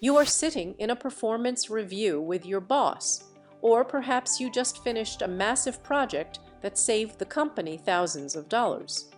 You are sitting in a performance review with your boss, or perhaps you just finished a massive project that saved the company thousands of dollars.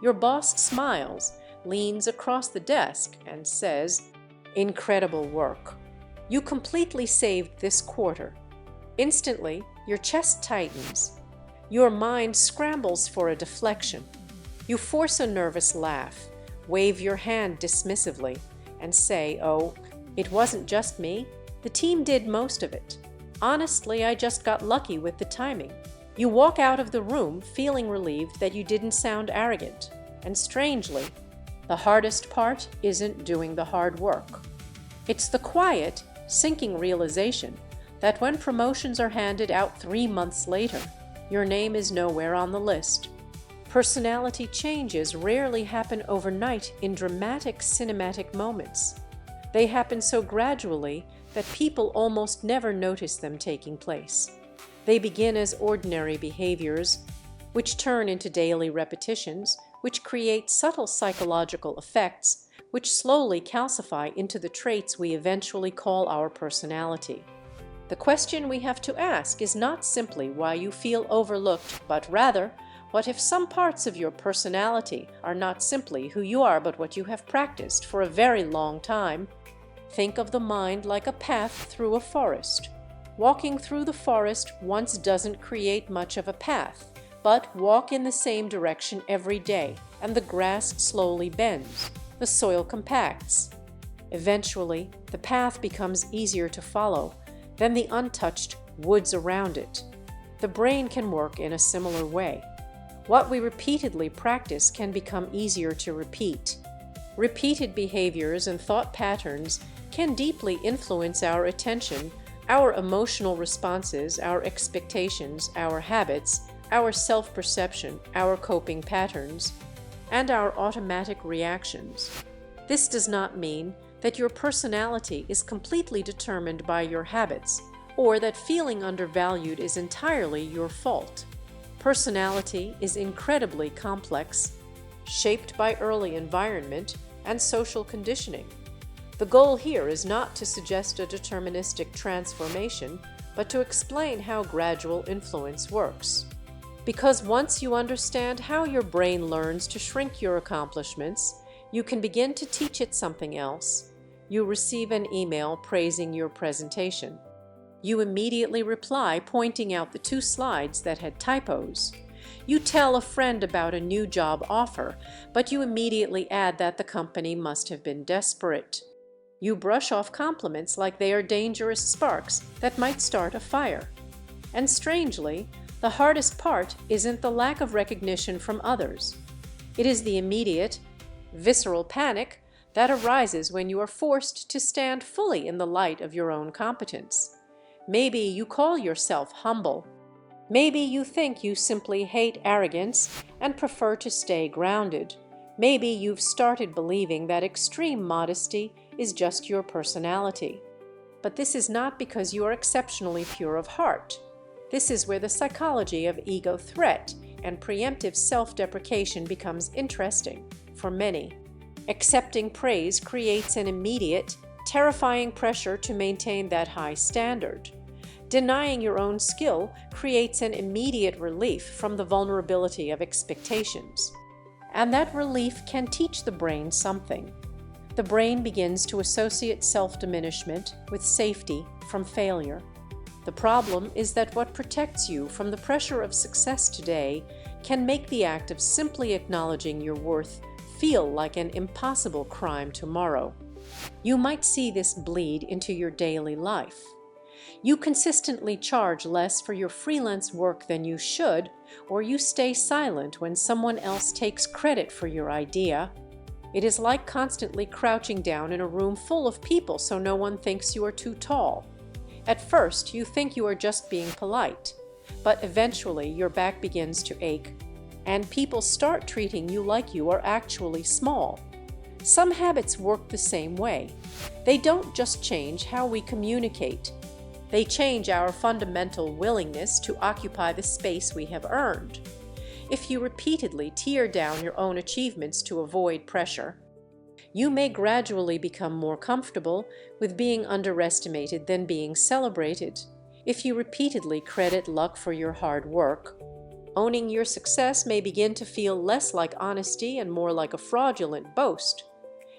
Your boss smiles, leans across the desk, and says, "Incredible work. You completely saved this quarter." Instantly, your chest tightens. Your mind scrambles for a deflection. You force a nervous laugh, wave your hand dismissively, and say, "Oh, it wasn't just me. The team did most of it. Honestly, I just got lucky with the timing." You walk out of the room feeling relieved that you didn't sound arrogant. And strangely, the hardest part isn't doing the hard work. It's the quiet, sinking realization that when promotions are handed out 3 months later, your name is nowhere on the list. Personality changes rarely happen overnight in dramatic cinematic moments. They happen so gradually that people almost never notice them taking place. They begin as ordinary behaviors, which turn into daily repetitions, which create subtle psychological effects, which slowly calcify into the traits we eventually call our personality. The question we have to ask is not simply why you feel overlooked, but rather, what if some parts of your personality are not simply who you are, but what you have practiced for a very long time? Think of the mind like a path through a forest. Walking through the forest once doesn't create much of a path, but walk in the same direction every day, and the grass slowly bends, the soil compacts. Eventually, the path becomes easier to follow than the untouched woods around it. The brain can work in a similar way. What we repeatedly practice can become easier to repeat. Repeated behaviors and thought patterns can deeply influence our attention, our emotional responses, our expectations, our habits, our self-perception, our coping patterns, and our automatic reactions. This does not mean that your personality is completely determined by your habits, or that feeling undervalued is entirely your fault. Personality is incredibly complex, shaped by early environment and social conditioning. The goal here is not to suggest a deterministic transformation, but to explain how gradual influence works. Because once you understand how your brain learns to shrink your accomplishments, you can begin to teach it something else. You receive an email praising your presentation. You immediately reply pointing out the 2 slides that had typos. You tell a friend about a new job offer, but you immediately add that the company must have been desperate. You brush off compliments like they are dangerous sparks that might start a fire. And strangely, the hardest part isn't the lack of recognition from others. It is the immediate, visceral panic that arises when you are forced to stand fully in the light of your own competence. Maybe you call yourself humble. Maybe you think you simply hate arrogance and prefer to stay grounded. Maybe you've started believing that extreme modesty is just your personality. But this is not because you are exceptionally pure of heart. This is where the psychology of ego threat and preemptive self-deprecation becomes interesting for many. Accepting praise creates an immediate, terrifying pressure to maintain that high standard. Denying your own skill creates an immediate relief from the vulnerability of expectations. And that relief can teach the brain something. The brain begins to associate self-diminishment with safety from failure. The problem is that what protects you from the pressure of success today can make the act of simply acknowledging your worth feel like an impossible crime tomorrow. You might see this bleed into your daily life. You consistently charge less for your freelance work than you should, or you stay silent when someone else takes credit for your idea. It is like constantly crouching down in a room full of people so no one thinks you are too tall. At first, you think you are just being polite, but eventually your back begins to ache, and people start treating you like you are actually small. Some habits work the same way. They don't just change how we communicate. They change our fundamental willingness to occupy the space we have earned. If you repeatedly tear down your own achievements to avoid pressure, You may gradually become more comfortable with being underestimated than being celebrated. If you repeatedly credit luck for your hard work, owning your success may begin to feel less like honesty and more like a fraudulent boast.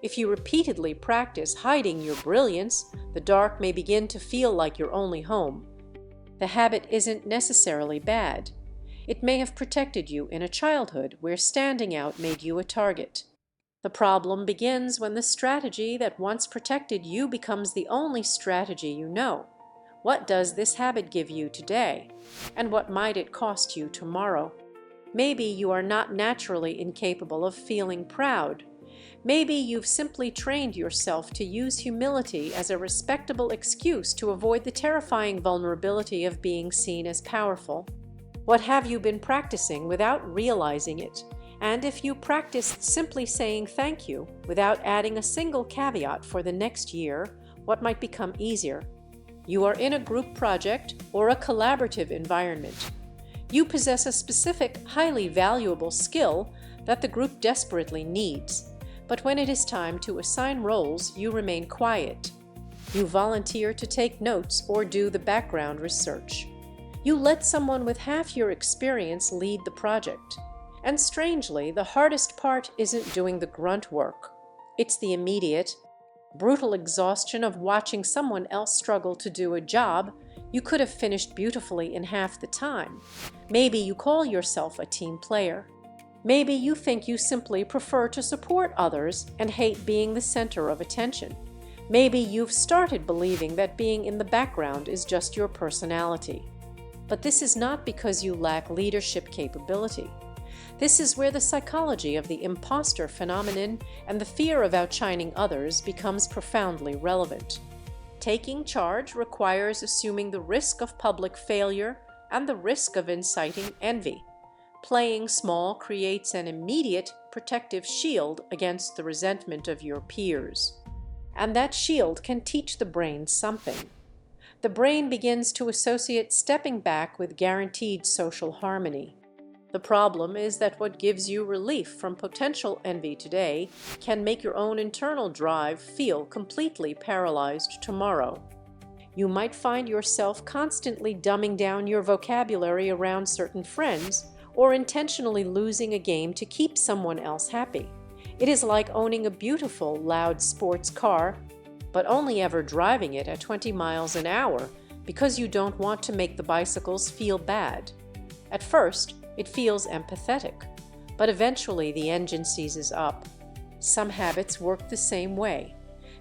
If you repeatedly practice hiding your brilliance, the dark may begin to feel like your only home. The habit isn't necessarily bad. It may have protected you in a childhood where standing out made you a target. The problem begins when the strategy that once protected you becomes the only strategy you know. What does this habit give you today? And what might it cost you tomorrow? Maybe you are not naturally incapable of feeling proud. Maybe you've simply trained yourself to use humility as a respectable excuse to avoid the terrifying vulnerability of being seen as powerful. What have you been practicing without realizing it? And if you practiced simply saying thank you without adding a single caveat for the next year, what might become easier? You are in a group project or a collaborative environment. You possess a specific, highly valuable skill that the group desperately needs. But when it is time to assign roles, you remain quiet. You volunteer to take notes or do the background research. You let someone with half your experience lead the project. And strangely, the hardest part isn't doing the grunt work. It's the immediate, brutal exhaustion of watching someone else struggle to do a job you could have finished beautifully in half the time. Maybe you call yourself a team player. Maybe you think you simply prefer to support others and hate being the center of attention. Maybe you've started believing that being in the background is just your personality. But this is not because you lack leadership capability. This is where the psychology of the imposter phenomenon and the fear of outshining others becomes profoundly relevant. Taking charge requires assuming the risk of public failure and the risk of inciting envy. Playing small creates an immediate protective shield against the resentment of your peers. And that shield can teach the brain something. The brain begins to associate stepping back with guaranteed social harmony. The problem is that what gives you relief from potential envy today can make your own internal drive feel completely paralyzed tomorrow. You might find yourself constantly dumbing down your vocabulary around certain friends, or intentionally losing a game to keep someone else happy. It is like owning a beautiful, loud sports car, but only ever driving it at 20 miles an hour because you don't want to make the bicycles feel bad. At first, it feels empathetic, but eventually the engine seizes up. Some habits work the same way.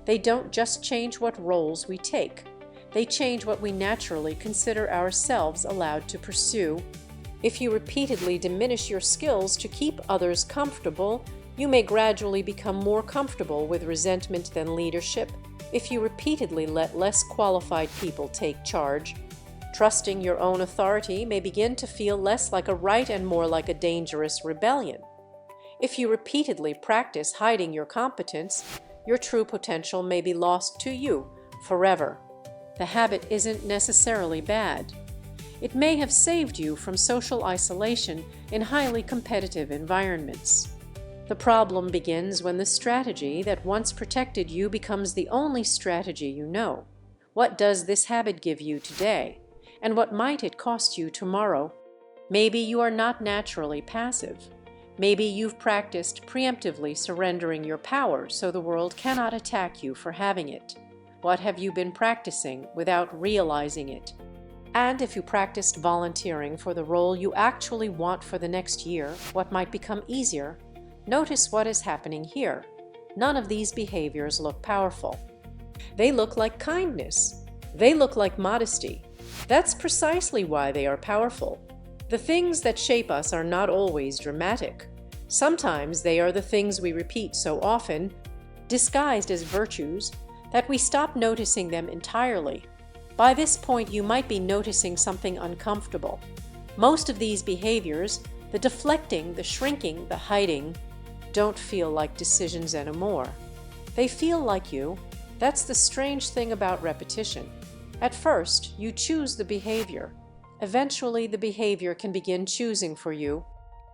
They don't just change what roles we take. They change what we naturally consider ourselves allowed to pursue. If you repeatedly diminish your skills to keep others comfortable, you may gradually become more comfortable with resentment than leadership. If you repeatedly let less qualified people take charge, trusting your own authority may begin to feel less like a right and more like a dangerous rebellion. If you repeatedly practice hiding your competence, your true potential may be lost to you forever. The habit isn't necessarily bad. It may have saved you from social isolation in highly competitive environments. The problem begins when the strategy that once protected you becomes the only strategy you know. What does this habit give you today? And what might it cost you tomorrow? Maybe you are not naturally passive. Maybe you've practiced preemptively surrendering your power so the world cannot attack you for having it. What have you been practicing without realizing it? And if you practiced volunteering for the role you actually want for the next year, what might become easier? Notice what is happening here. None of these behaviors look powerful. They look like kindness. They look like modesty. That's precisely why they are powerful. The things that shape us are not always dramatic. Sometimes they are the things we repeat so often, disguised as virtues, that we stop noticing them entirely. By this point, you might be noticing something uncomfortable. Most of these behaviors, the deflecting, the shrinking, the hiding, don't feel like decisions anymore. They feel like you. That's the strange thing about repetition. At first, you choose the behavior. Eventually, the behavior can begin choosing for you.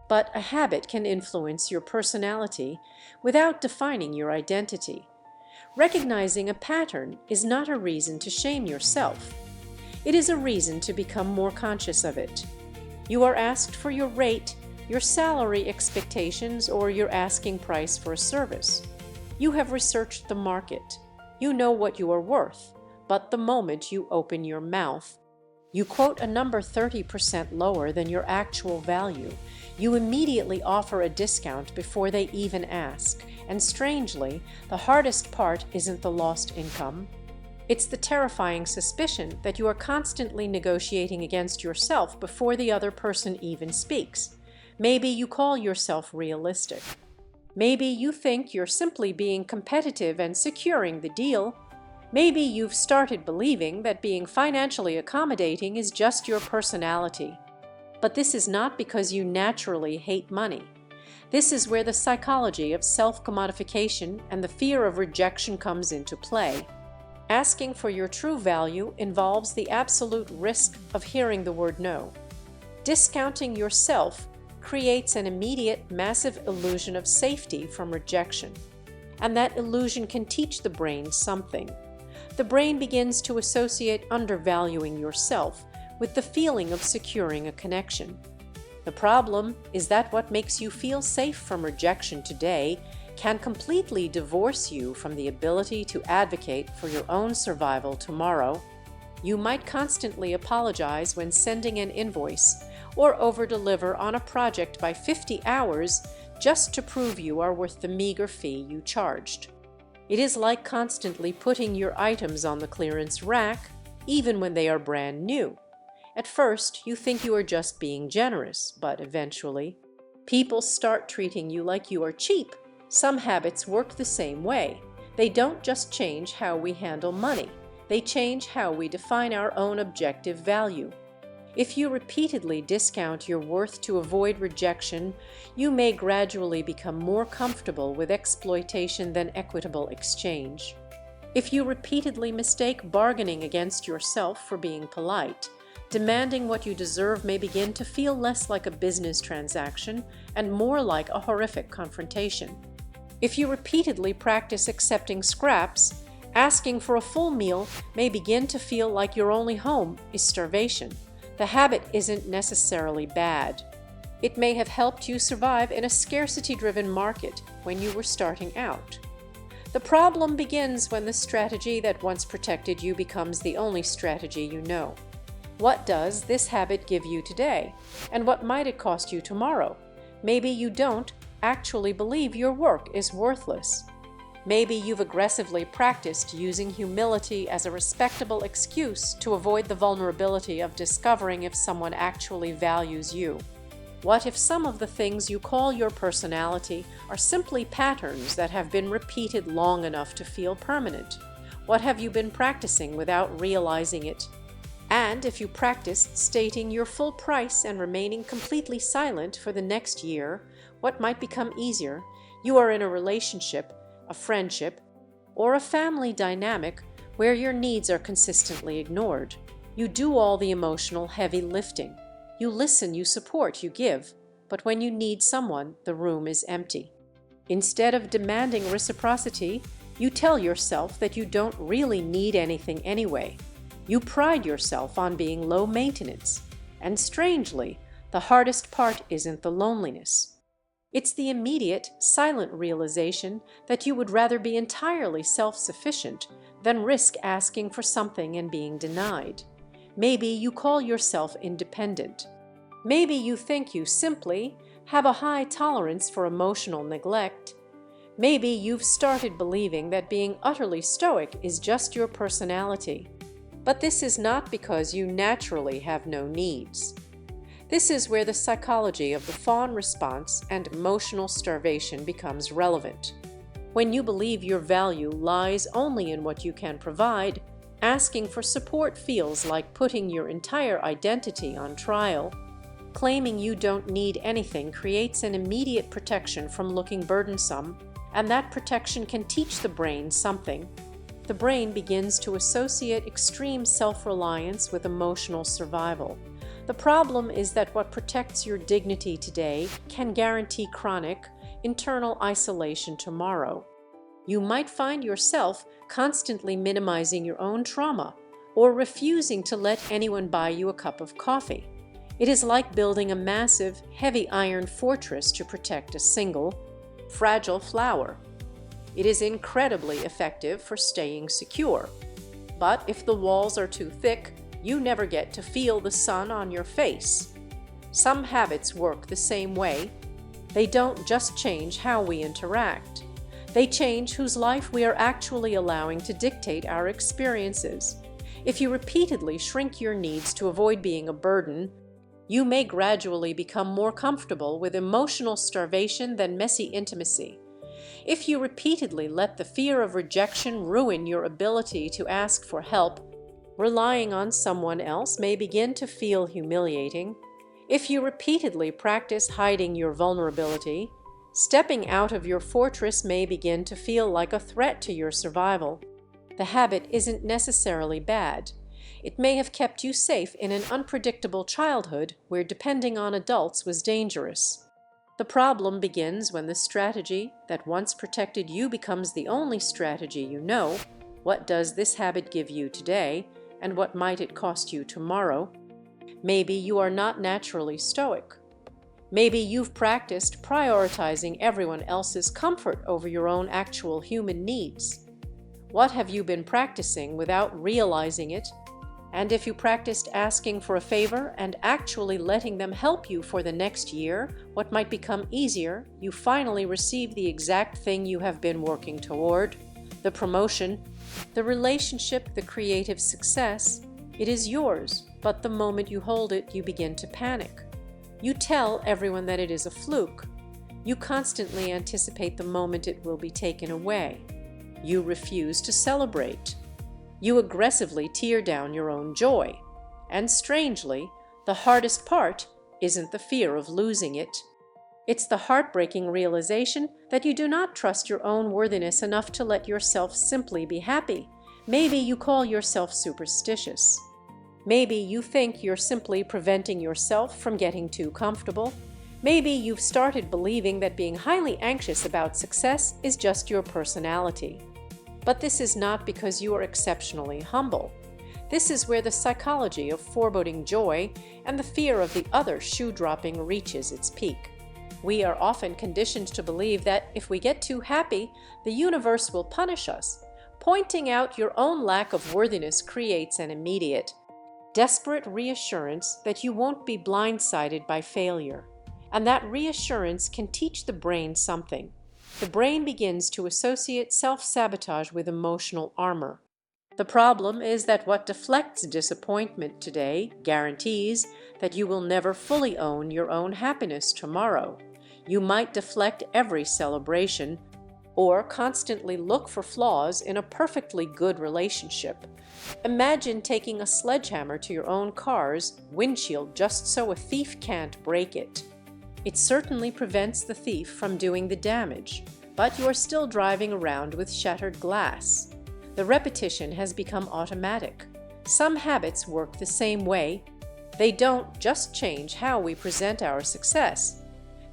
But a habit can influence your personality without defining your identity. Recognizing a pattern is not a reason to shame yourself. It is a reason to become more conscious of it. You are asked for your rate, your salary expectations, or your asking price for a service. You have researched the market. You know what you are worth, but the moment you open your mouth, you quote a number 30% lower than your actual value. You immediately offer a discount before they even ask. And strangely, the hardest part isn't the lost income. It's the terrifying suspicion that you are constantly negotiating against yourself before the other person even speaks. Maybe you call yourself realistic. Maybe you think you're simply being competitive and securing the deal. Maybe you've started believing that being financially accommodating is just your personality. But this is not because you naturally hate money. This is where the psychology of self-commodification and the fear of rejection comes into play. Asking for your true value involves the absolute risk of hearing the word no. Discounting yourself creates an immediate, massive illusion of safety from rejection. And that illusion can teach the brain something. The brain begins to associate undervaluing yourself with the feeling of securing a connection. The problem is that what makes you feel safe from rejection today can completely divorce you from the ability to advocate for your own survival tomorrow. You might constantly apologize when sending an invoice or over-deliver on a project by 50 hours just to prove you are worth the meager fee you charged. It is like constantly putting your items on the clearance rack, even when they are brand new. At first, you think you are just being generous, but eventually, people start treating you like you are cheap. Some habits work the same way. They don't just change how we handle money. They change how we define our own objective value. If you repeatedly discount your worth to avoid rejection, you may gradually become more comfortable with exploitation than equitable exchange. If you repeatedly mistake bargaining against yourself for being polite, demanding what you deserve may begin to feel less like a business transaction and more like a horrific confrontation. If you repeatedly practice accepting scraps, asking for a full meal may begin to feel like your only home is starvation. The habit isn't necessarily bad. It may have helped you survive in a scarcity-driven market when you were starting out. The problem begins when the strategy that once protected you becomes the only strategy you know. What does this habit give you today? And what might it cost you tomorrow? Maybe you don't actually believe your work is worthless. Maybe you've aggressively practiced using humility as a respectable excuse to avoid the vulnerability of discovering if someone actually values you. What if some of the things you call your personality are simply patterns that have been repeated long enough to feel permanent? What have you been practicing without realizing it? And if you practiced stating your full price and remaining completely silent for the next year, what might become easier? You are in a relationship, a friendship, or a family dynamic where your needs are consistently ignored. You do all the emotional heavy lifting. You listen, you support, you give, but when you need someone, the room is empty. Instead of demanding reciprocity, you tell yourself that you don't really need anything anyway. You pride yourself on being low maintenance. And strangely, the hardest part isn't the loneliness. It's the immediate, silent realization that you would rather be entirely self-sufficient than risk asking for something and being denied. Maybe you call yourself independent. Maybe you think you simply have a high tolerance for emotional neglect. Maybe you've started believing that being utterly stoic is just your personality. But this is not because you naturally have no needs. This is where the psychology of the fawn response and emotional starvation becomes relevant. When you believe your value lies only in what you can provide, asking for support feels like putting your entire identity on trial. Claiming you don't need anything creates an immediate protection from looking burdensome, and that protection can teach the brain something. The brain begins to associate extreme self-reliance with emotional survival. The problem is that what protects your dignity today can guarantee chronic, internal isolation tomorrow. You might find yourself constantly minimizing your own trauma or refusing to let anyone buy you a cup of coffee. It is like building a massive, heavy iron fortress to protect a single, fragile flower. It is incredibly effective for staying secure. But if the walls are too thick, you never get to feel the sun on your face. Some habits work the same way. They don't just change how we interact. They change whose life we are actually allowing to dictate our experiences. If you repeatedly shrink your needs to avoid being a burden, you may gradually become more comfortable with emotional starvation than messy intimacy. If you repeatedly let the fear of rejection ruin your ability to ask for help, relying on someone else may begin to feel humiliating. If you repeatedly practice hiding your vulnerability, stepping out of your fortress may begin to feel like a threat to your survival. The habit isn't necessarily bad. It may have kept you safe in an unpredictable childhood where depending on adults was dangerous. The problem begins when the strategy that once protected you becomes the only strategy you know. What does this habit give you today, and what might it cost you tomorrow? Maybe you are not naturally stoic. Maybe you've practiced prioritizing everyone else's comfort over your own actual human needs. What have you been practicing without realizing it? And if you practiced asking for a favor and actually letting them help you for the next year, what might become easier, you finally receive the exact thing you have been working toward: the promotion, the relationship, the creative success. It is yours, but the moment you hold it, you begin to panic. You tell everyone that it is a fluke. You constantly anticipate the moment it will be taken away. You refuse to celebrate. You aggressively tear down your own joy. And strangely, the hardest part isn't the fear of losing it. It's the heartbreaking realization that you do not trust your own worthiness enough to let yourself simply be happy. Maybe you call yourself superstitious. Maybe you think you're simply preventing yourself from getting too comfortable. Maybe you've started believing that being highly anxious about success is just your personality. But this is not because you are exceptionally humble. This is where the psychology of foreboding joy and the fear of the other shoe dropping reaches its peak. We are often conditioned to believe that if we get too happy, the universe will punish us. Pointing out your own lack of worthiness creates an immediate, desperate reassurance that you won't be blindsided by failure. And that reassurance can teach the brain something. The brain begins to associate self-sabotage with emotional armor. The problem is that what deflects disappointment today guarantees that you will never fully own your own happiness tomorrow. You might deflect every celebration or constantly look for flaws in a perfectly good relationship. Imagine taking a sledgehammer to your own car's windshield just so a thief can't break it. It certainly prevents the thief from doing the damage, but you're still driving around with shattered glass. The repetition has become automatic. Some habits work the same way. They don't just change how we present our success.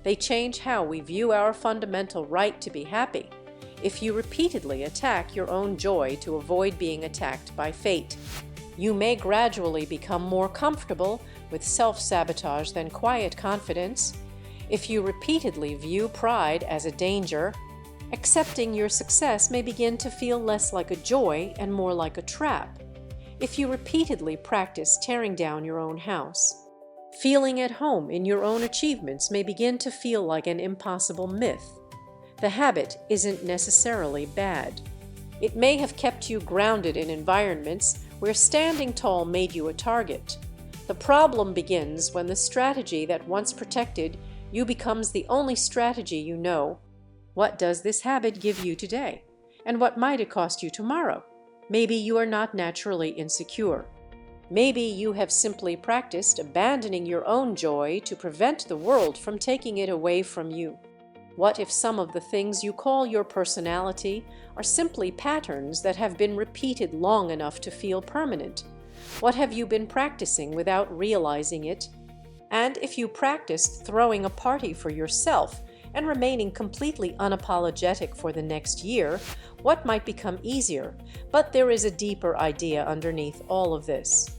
They change how we view our fundamental right to be happy. If you repeatedly attack your own joy to avoid being attacked by fate, you may gradually become more comfortable with self-sabotage than quiet confidence. If you repeatedly view pride as a danger, accepting your success may begin to feel less like a joy and more like a trap. If you repeatedly practice tearing down your own house, feeling at home in your own achievements may begin to feel like an impossible myth. The habit isn't necessarily bad. It may have kept you grounded in environments where standing tall made you a target. The problem begins when the strategy that once protected you becomes the only strategy you know. What does this habit give you today? And what might it cost you tomorrow? Maybe you are not naturally insecure. Maybe you have simply practiced abandoning your own joy to prevent the world from taking it away from you. What if some of the things you call your personality are simply patterns that have been repeated long enough to feel permanent? What have you been practicing without realizing it? And if you practiced throwing a party for yourself and remaining completely unapologetic for the next year, what might become easier? But there is a deeper idea underneath all of this.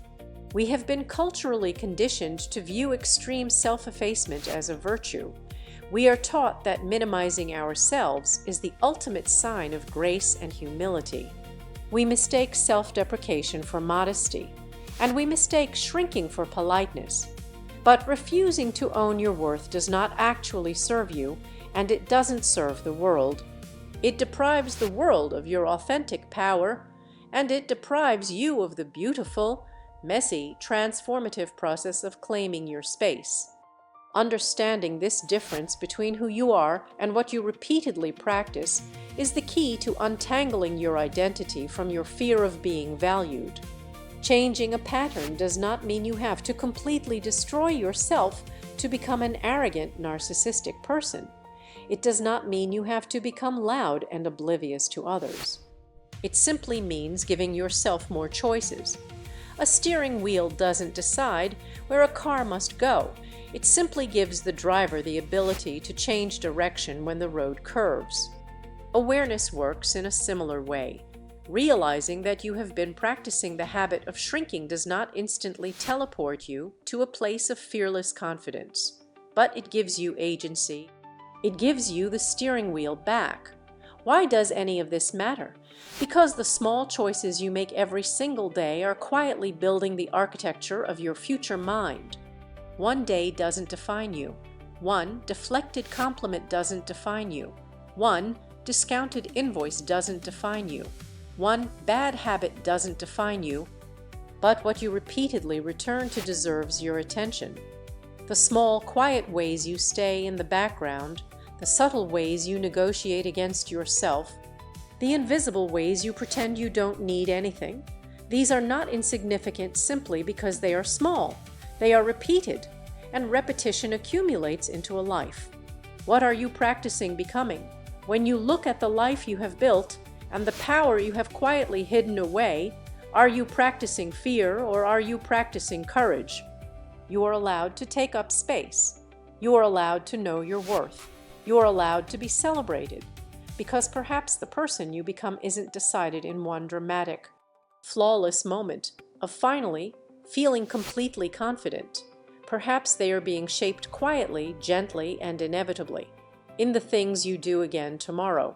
We have been culturally conditioned to view extreme self-effacement as a virtue. We are taught that minimizing ourselves is the ultimate sign of grace and humility. We mistake self-deprecation for modesty, and we mistake shrinking for politeness. But refusing to own your worth does not actually serve you, and it doesn't serve the world. It deprives the world of your authentic power, and it deprives you of the beautiful, messy, transformative process of claiming your space. Understanding this difference between who you are and what you repeatedly practice is the key to untangling your identity from your fear of being valued. Changing a pattern does not mean you have to completely destroy yourself to become an arrogant, narcissistic person. It does not mean you have to become loud and oblivious to others. It simply means giving yourself more choices. A steering wheel doesn't decide where a car must go. It simply gives the driver the ability to change direction when the road curves. Awareness works in a similar way. Realizing that you have been practicing the habit of shrinking does not instantly teleport you to a place of fearless confidence, but it gives you agency. It gives you the steering wheel back. Why does any of this matter? Because the small choices you make every single day are quietly building the architecture of your future mind. One day doesn't define you. One deflected compliment doesn't define you. One discounted invoice doesn't define you. One bad habit doesn't define you, but what you repeatedly return to deserves your attention. The small, quiet ways you stay in the background, the subtle ways you negotiate against yourself, the invisible ways you pretend you don't need anything. These are not insignificant simply because they are small. They are repeated, and repetition accumulates into a life. What are you practicing becoming? When you look at the life you have built and the power you have quietly hidden away, are you practicing fear or are you practicing courage? You are allowed to take up space. You are allowed to know your worth. You are allowed to be celebrated, because perhaps the person you become isn't decided in one dramatic, flawless moment of finally feeling completely confident. Perhaps they are being shaped quietly, gently, and inevitably in the things you do again tomorrow.